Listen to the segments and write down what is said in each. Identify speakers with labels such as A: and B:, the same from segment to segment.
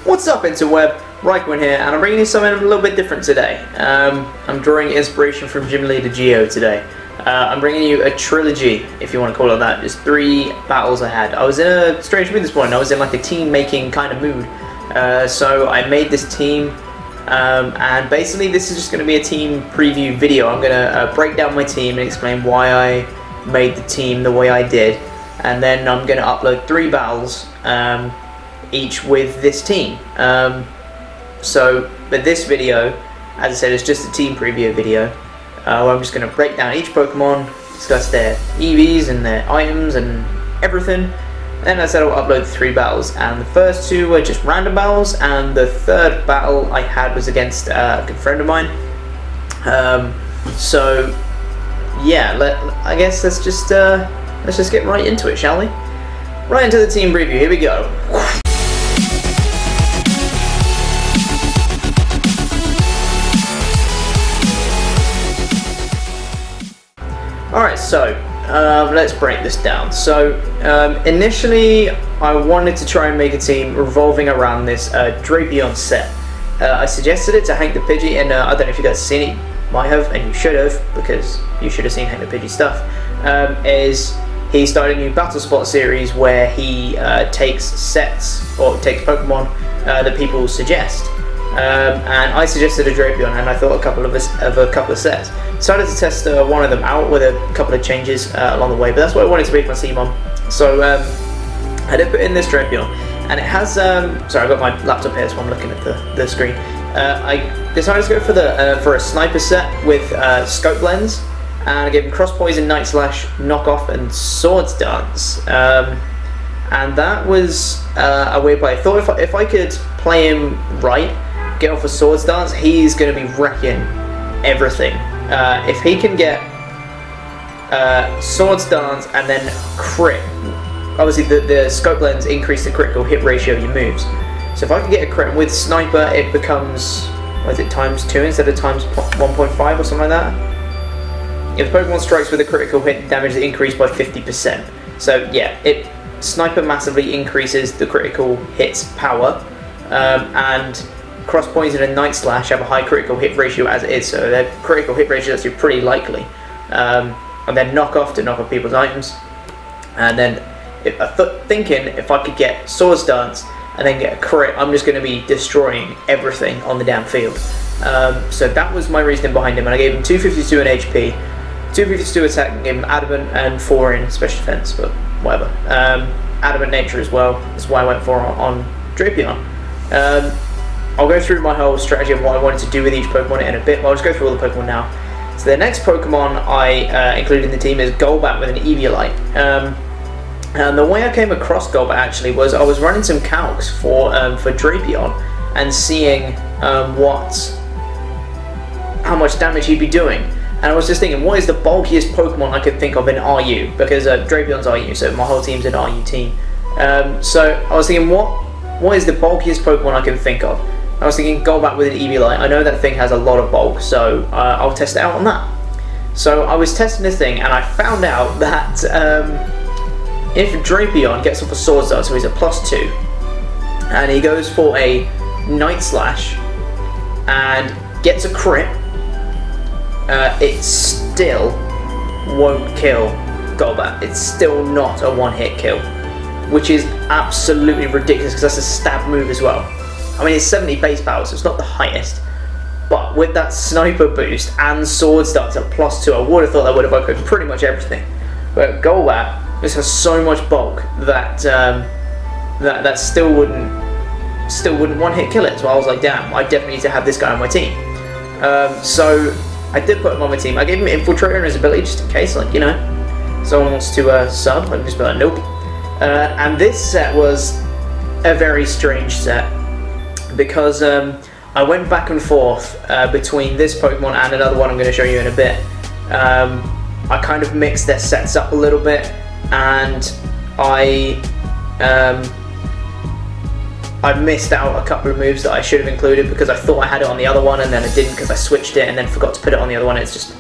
A: What's up, interweb? Raikkonen here, and I'm bringing you something a little bit different today. I'm drawing inspiration from Gym Leader Geo today. I'm bringing you a trilogy, if you want to call it that. Just 3 battles I had. I was in a strange mood this morning. I was in like a team-making kind of mood. So I made this team, and basically this is just going to be a team preview video. I'm going to break down my team and explain why I made the team the way I did. And then I'm going to upload 3 battles, each with this team. So with this video, as I said, it's just a team preview video, where I'm just going to break down each Pokemon, discuss their EVs and their items and everything. And as I said, I'll upload 3 battles, and the first 2 were just random battles, and the 3rd battle I had was against a good friend of mine. So yeah, I guess let's just get right into it, shall we? Right into the team preview. Here we go. Alright, so let's break this down. So initially I wanted to try and make a team revolving around this Drapion set. I suggested it to Hank the Pidgey, and I don't know if you guys have seen it. You might have, and you should have, because you should have seen Hank the Pidgey stuff. Is he started a new Battle Spot series where he takes sets, or takes Pokemon that people suggest. And I suggested a Drapion, and I thought a couple of sets. Decided to test one of them out with a couple of changes along the way, but that's what I wanted to base my team on. So I did put in this Drapion, and it has. Sorry, I've got my laptop here, so I'm looking at the screen. I decided to go for a sniper set with scope lens, and I gave him Cross Poison, Night Slash, Knockoff, and Swords Dance. And that was a weird play. I thought if I could play him right, get off a Swords Dance, he's going to be wrecking everything. If he can get Swords Dance and then crit, obviously the scope lens increase the critical hit ratio of your moves. So if I can get a crit with Sniper, it becomes, what is it, ×2 instead of ×1.5 or something like that. If the Pokemon strikes with a critical hit, damage is increased by 50%. So yeah, Sniper massively increases the critical hit's power, and Cross Poison and Night Slash have a high critical hit ratio as it is, so their critical hit ratio is actually pretty likely. And then Knockoff to knock off people's items. And then thinking if I could get Swords Dance and then get a crit, I'm just going to be destroying everything on the damn field. So that was my reasoning behind him, and I gave him 252 in HP, 252 attack, and gave him Adamant and 4 in special defense, but whatever. Adamant nature as well, that's why I went for on Drapion. I'll go through my whole strategy of what I wanted to do with each Pokemon in a bit, but I'll just go through all the Pokemon now. So the next Pokemon I included in the team is Golbat with an Eviolite. And the way I came across Golbat actually was I was running some calcs for Drapion and seeing how much damage he'd be doing. And I was just thinking, what is the bulkiest Pokemon I could think of in RU? Because Drapion's RU, so my whole team's an RU team. So I was thinking, what is the bulkiest Pokemon I can think of? I was thinking Golbat with an Eviolite. I know that thing has a lot of bulk, so I'll test it out on that. So I was testing this thing, and I found out that if Drapion gets off a Swords Dance, so he's a +2, and he goes for a Night Slash and gets a crit, it still won't kill Golbat. It's still not a one-hit kill, which is absolutely ridiculous because that's a stab move as well. I mean, it's 70 base power, so it's not the highest, but with that Sniper boost and Swords Dance at +2, I would have thought that would have opened pretty much everything. But Golbat just has so much bulk that that still wouldn't one-hit kill it. So I was like, damn, I definitely need to have this guy on my team. So I did put him on my team. I gave him Infiltrator and his ability just in case, like, you know, someone wants to sub, I can just be like, nope. And this set was a very strange set because I went back and forth between this Pokemon and another one I'm going to show you in a bit. I kind of mixed their sets up a little bit, and I missed out a couple of moves that I should have included because I thought I had it on the other one and then I didn't because I switched it and then forgot to put it on the other one. It's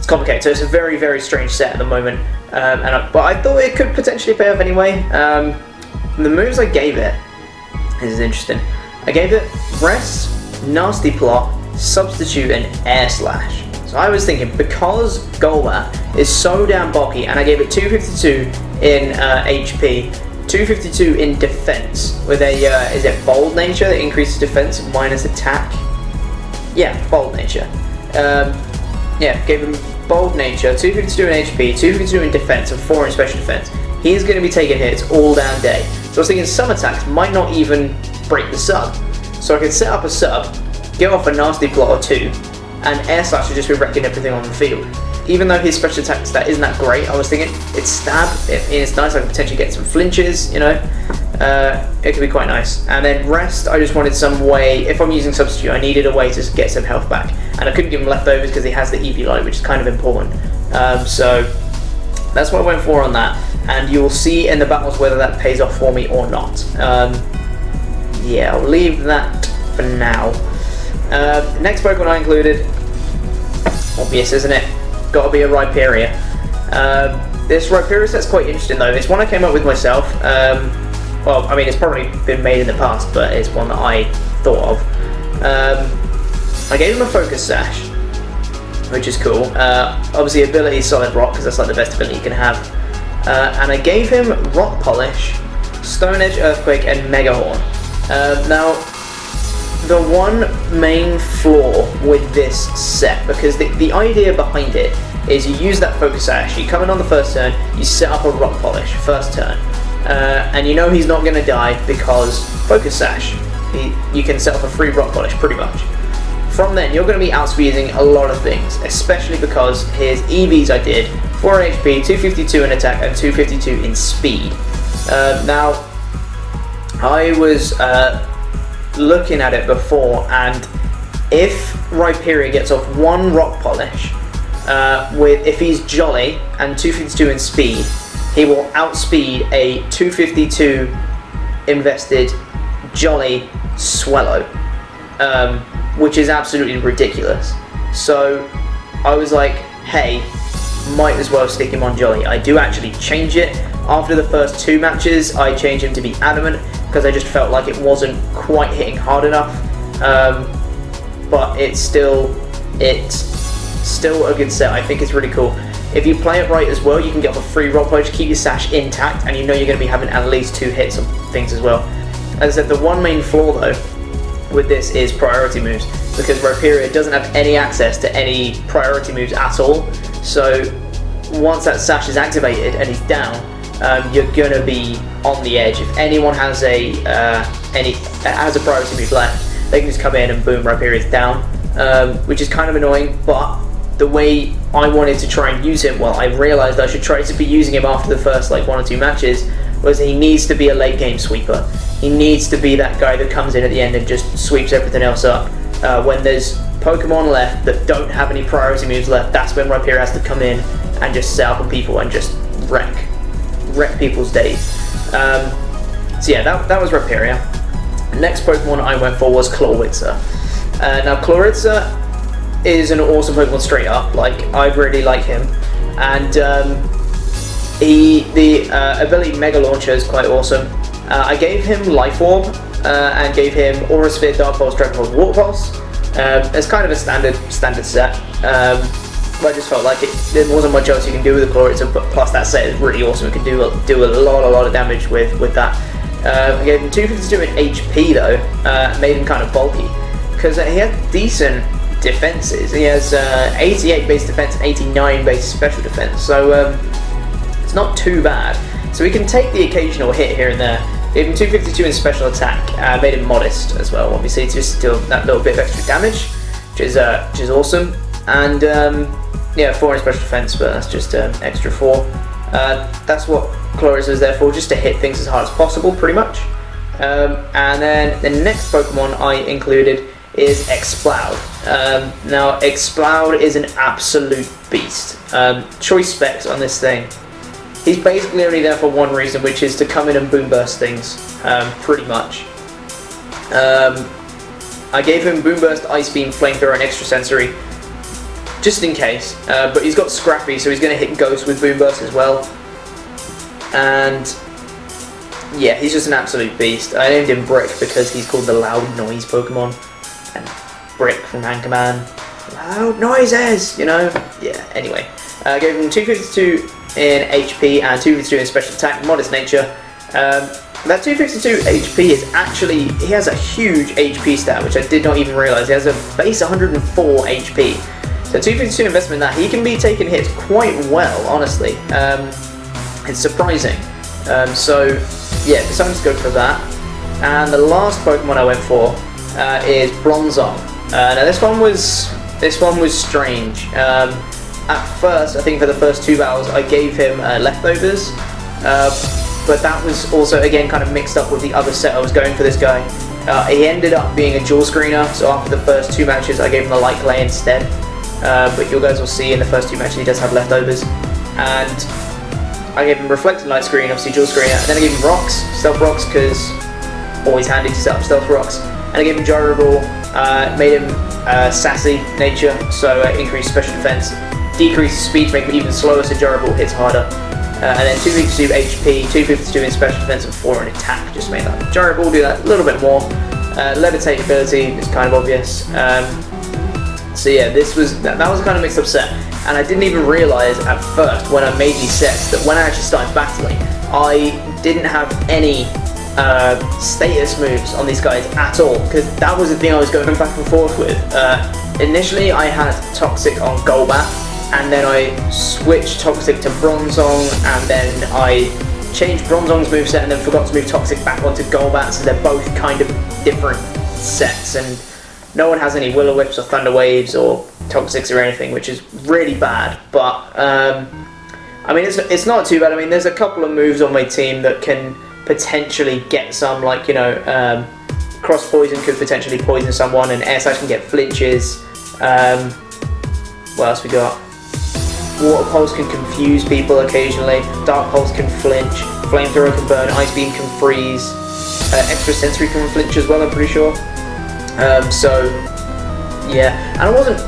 A: complicated, so it's a very, very strange set at the moment. But I thought it could potentially pay off anyway. The moves I gave it, this is interesting. I I gave it Rest, Nasty Plot, Substitute, and Air Slash. So I was thinking, because Golbat is so damn bulky, and I gave it 252 in HP, 252 in defense, with a, is it Bold Nature that increases defense minus attack? Yeah, Bold Nature. Yeah, gave him Bold Nature, 252 in HP, 252 in defense, and 4 in special defense. He's going to be taking hits all damn day. So I was thinking some attacks might not even break the sub. So I could set up a sub, get off a Nasty Plot or 2, and Air Slash would just be wrecking everything on the field. Even though his special attack stat isn't that great, I was thinking it's stab, it's nice, I could potentially get some flinches, you know. It could be quite nice. And then Rest, I just wanted some way, if I'm using Substitute, I needed a way to get some health back. And I couldn't give him leftovers because he has the EV Light, which is kind of important. So that's what I went for on that. And you will see in the battles whether that pays off for me or not. Yeah, I'll leave that for now. Next Pokemon I included, obvious isn't it? Gotta be a Rhyperior. This Rhyperior set's quite interesting though. It's one I came up with myself. Well, I mean, it's probably been made in the past, but it's one that I thought of. I gave him a Focus Sash, which is cool. Obviously, ability Solid Rock, because that's like the best ability you can have. And I gave him Rock Polish, Stone Edge, Earthquake, and Mega Horn. Now, the one main flaw with this set, because the idea behind it is you use that Focus Sash, you come in on the first turn, you set up a Rock Polish, first turn. And you know he's not going to die because Focus Sash, you can set up a free Rock Polish pretty much. From then you're going to be outspeeding a lot of things, especially because his EVs I did 4 HP, 252 in attack, and 252 in speed. Now I was looking at it before, and if Rhyperior gets off 1 Rock Polish, if he's Jolly and 252 in speed, he will outspeed a 252 invested Jolly Swallow, which is absolutely ridiculous. So I was like, hey, might as well stick him on Jolly. I do actually change it. After the first 2 matches, I changed him to be Adamant, because I just felt like it wasn't quite hitting hard enough. But it's still a good set. I think it's really cool. If you play it right as well, you can get off a free Rock Polish, keep your Sash intact, and you know you're going to be having at least 2 hits of things as well. As I said, the one main flaw though with this is priority moves, because Rhyperior doesn't have any access to any priority moves at all. So once that Sash is activated and he's down, you're going to be on the edge. If anyone has a priority move left, they can just come in and boom, Rhyperior's down, which is kind of annoying. But the way I wanted to try and use him, well, I realised I should try to be using him after the first like 1 or 2 matches, was he needs to be a late game sweeper. He needs to be that guy that comes in at the end and just sweeps everything else up. When there's Pokemon left that don't have any priority moves left, that's when Rhyperior has to come in and just set up on people and just wreck people's days. So yeah, that was Rhyperior. Next Pokemon I went for was Clawitzer. Now Clawitzer is an awesome Pokemon straight up. Like, I really like him, and the ability Mega Launcher is quite awesome. I gave him Life Orb and gave him Aura Sphere, Dark Pulse, Dragon Pulse, Water Pulse. It's kind of a standard set. But I just felt like there wasn't much else you can do with the Clawitzer, but plus that set is really awesome. It can do a lot of damage with that. I gave him 252 in HP though, made him kind of bulky, because he had decent defenses. He has 88 base defense and 89 base special defense, so it's not too bad. So we can take the occasional hit here and there. Gave him 252 in special attack, made him modest as well, obviously, to just do that little bit of extra damage, which is awesome. And yeah, 4 in special defense, but that's just extra 4. That's what Clawitzer is there for, just to hit things as hard as possible, pretty much. And then the next Pokemon I included is Exploud. Now, Exploud is an absolute beast. Choice specs on this thing. He's basically only there for one reason, which is to come in and boom burst things, pretty much. I gave him Boom Burst, Ice Beam, Flamethrower, and Extra Sensory, just in case. But he's got Scrappy, so he's going to hit Ghost with Boom Burst as well. And yeah, he's just an absolute beast. I named him Brick because he's called the Loud Noise Pokemon. And Brick from Anchorman. Loud noises, you know? Yeah, anyway. Gave him 252 in HP and 252 in special attack, modest nature. That 252 HP is actually, he has a huge HP stat, which I did not even realise. He has a base 104 HP. So 252 investment in that, he can be taking hits quite well, honestly. It's surprising. So, yeah, decided to go for that. And the last Pokemon I went for is Bronzong. Now this one was strange. At first, I think for the first 2 battles, I gave him leftovers. But that was also, again, kind of mixed up with the other set I was going for this guy. He ended up being a dual screener, so after the first 2 matches I gave him the light clay instead. But you guys will see in the first 2 matches he does have leftovers. And I gave him reflected light screen, obviously dual screener, and then I gave him rocks, stealth rocks, because always handy to set up stealth rocks. And I gave him gyro ball, made him sassy nature, so increased special defense, decreased speed to make him even slower, so gyro ball hits harder. And then 252 HP, 252 in special defense, and 4 in attack. Just made that gyro ball do that a little bit more. Levitate ability is kind of obvious. So yeah, that was a kind of mixed up set, and I didn't even realise at first when I made these sets that when I actually started battling, I didn't have any status moves on these guys at all, because that was the thing I was going back and forth with. Initially, I had Toxic on Golbat, and then I switched Toxic to Bronzong, and then I changed Bronzong's moveset and then forgot to move Toxic back onto Golbat, so they're both kind of different sets, and no one has any Will-O-Wisps or Thunder Waves or Toxics or anything, which is really bad, but I mean, it's not too bad. I mean, there's a couple of moves on my team that can potentially get some, like, you know, Cross Poison could potentially poison someone, and Air Slash can get flinches. What else we got? Water Pulse can confuse people occasionally, Dark Pulse can flinch, Flamethrower can burn, Ice Beam can freeze, Extra Sensory can flinch as well, I'm pretty sure. So, yeah, and I wasn't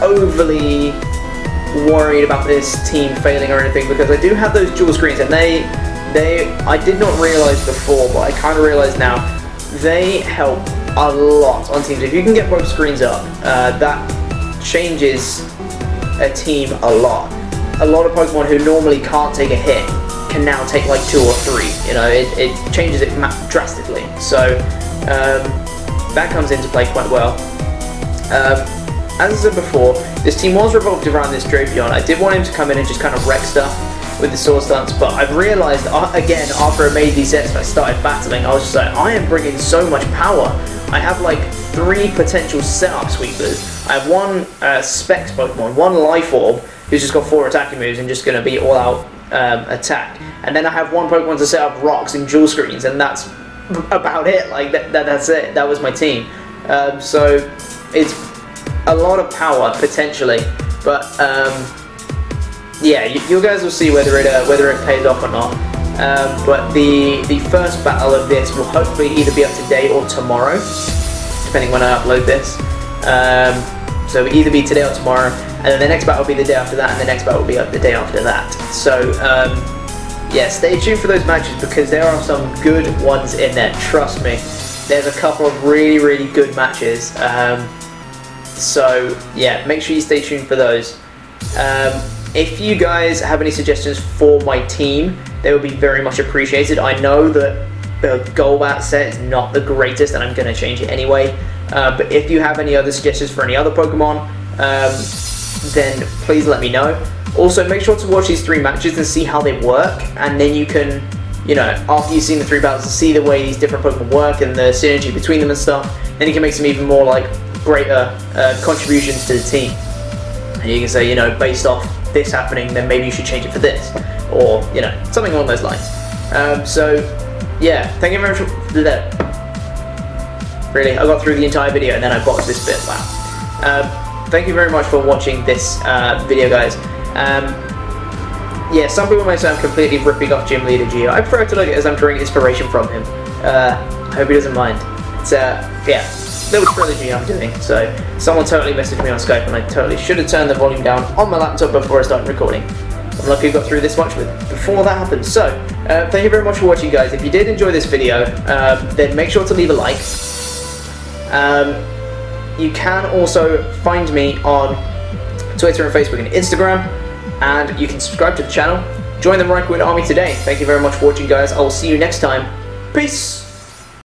A: overly worried about this team failing or anything, because I do have those dual screens, and I did not realise before, but I kind of realise now, they help a lot on teams. If you can get both screens up, that changes a team a lot. A lot of Pokemon who normally can't take a hit can now take like 2 or 3, you know, it changes it drastically. So, that comes into play quite well. As I said before, this team was revolved around this Drapion. I did want him to come in and just kind of wreck stuff with the Sword Stance, but I've realised, again, after I made these sets and I started battling, I was just like, I am bringing so much power. I have like 3 potential setup sweepers. I have 1 Specs Pokemon, 1 Life Orb, who's just got 4 attacking moves and just going to be all out attack. And then I have 1 Pokemon to set up rocks and dual screens, and that's about it. Like that's it. That was my team. So it's a lot of power potentially, but yeah, you guys will see whether it pays off or not. But the first battle of this will hopefully either be up today or tomorrow, depending when I upload this. So it'll either be today or tomorrow, and then the next battle will be the day after that, and the next battle will be the day after that. So yeah, stay tuned for those matches, because there are some good ones in there, trust me. There's a couple of really good matches. So yeah, make sure you stay tuned for those. If you guys have any suggestions for my team, they would be very much appreciated. I know that the Golbat set is not the greatest, and I'm going to change it anyway. But if you have any other suggestions for any other Pokemon, then please let me know. Also, make sure to watch these 3 matches and see how they work, and then you can, you know, after you've seen the 3 battles, to see the way these different Pokemon work and the synergy between them and stuff, then you can make some even more, like, greater contributions to the team. And you can say, you know, based off this happening, then maybe you should change it for this, or, you know, something along those lines. So, yeah, thank you very much for that. Really, I got through the entire video and then I botched this bit, wow. Thank you very much for watching this video, guys. Yeah, some people may say I'm completely ripping off Gym Leader Geo. I prefer to look at it as I'm drawing inspiration from him. I hope he doesn't mind. It's, yeah, little trilogy I'm doing. So, someone totally messaged me on Skype and I totally should have turned the volume down on my laptop before I started recording. I'm lucky I got through this much before that happened. So, Thank you very much for watching, guys. If you did enjoy this video, then make sure to leave a like. You can also find me on Twitter and Facebook and Instagram, and you can subscribe to the channel. Join the Right Army today. Thank you very much for watching, guys. I will see you next time. Peace!